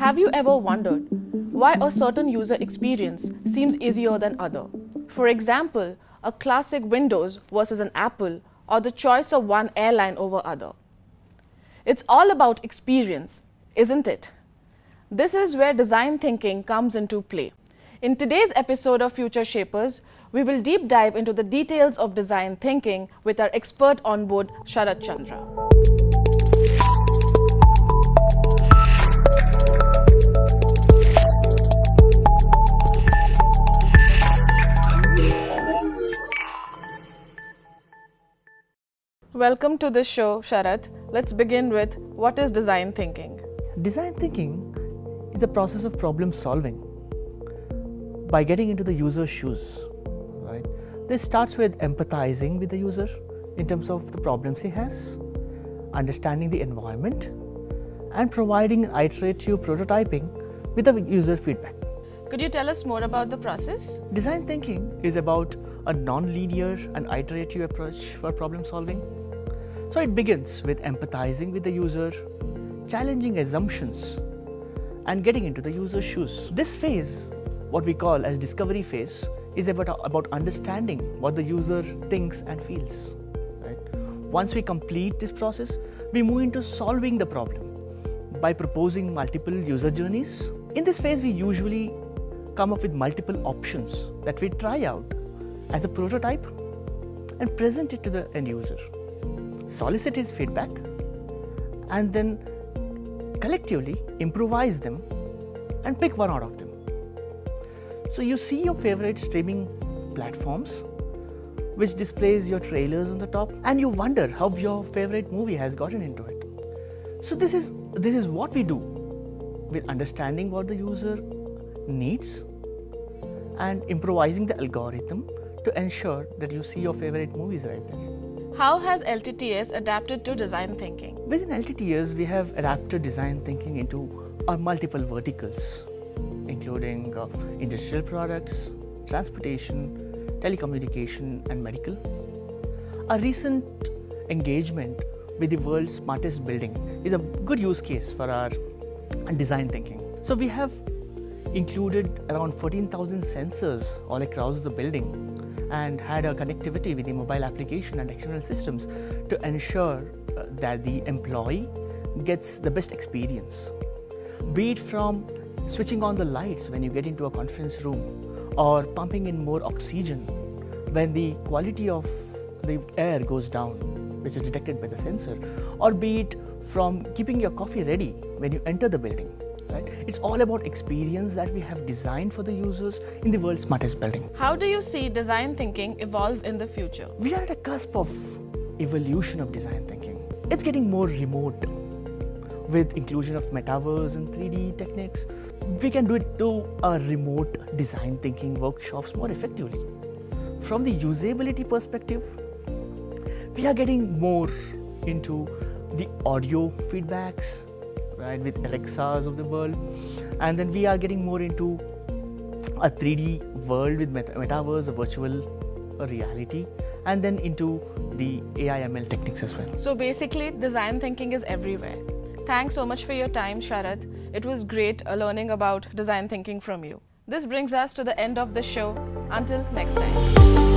Have you ever wondered why a certain user experience seems easier than other? For example, a classic Windows versus an Apple, or the choice of one airline over other. It's all about experience, isn't it? This is where design thinking comes into play. In today's episode of Future Shapers, we will deep dive into the details of design thinking with our expert on board, Sharad Chandra. Welcome to the show, Sharad. Let's begin with what is design thinking? Design thinking is a process of problem solving by getting into the user's shoes. Right? This starts with empathizing with the user in terms of the problems he has, understanding the environment, and providing an iterative prototyping with the user feedback. Could you tell us more about the process? Design thinking is about a non-linear and iterative approach for problem solving. So it begins with empathizing with the user, challenging assumptions, and getting into the user's shoes. This phase, what we call as discovery phase, is about understanding what the user thinks and feels. Right? Once we complete this process, we move into solving the problem by proposing multiple user journeys. In this phase, we usually come up with multiple options that we try out as a prototype and present it to the end user, solicit his feedback, and then collectively improvise them and pick one out of them. So you see your favorite streaming platforms which displays your trailers on the top, and you wonder how your favorite movie has gotten into it. So this is what we do with understanding what the user needs and improvising the algorithm to ensure that you see your favorite movies right there. How has LTTS adapted to design thinking? Within LTTS, we have adapted design thinking into our multiple verticals, including industrial products, transportation, telecommunication, and medical. A recent engagement with the world's smartest building is a good use case for our design thinking. So we have included around 14,000 sensors all across the building and had a connectivity with the mobile application and external systems to ensure that the employee gets the best experience. Be it from switching on the lights when you get into a conference room, or pumping in more oxygen when the quality of the air goes down, which is detected by the sensor, or be it from keeping your coffee ready when you enter the building. Right? It's all about experience that we have designed for the users in the world's smartest building. How do you see design thinking evolve in the future? We are at a cusp of evolution of design thinking. It's getting more remote with inclusion of metaverse and 3D techniques. We can do a remote design thinking workshops more effectively. From the usability perspective, we are getting more into the audio feedbacks, right, with Alexas of the world, and then we are getting more into a 3D world with metaverse, a virtual reality, and then into the AI/ML techniques as well. So basically, design thinking is everywhere. Thanks so much for your time, Sharad. It was great learning about design thinking from you. This brings us to the end of the show. Until next time.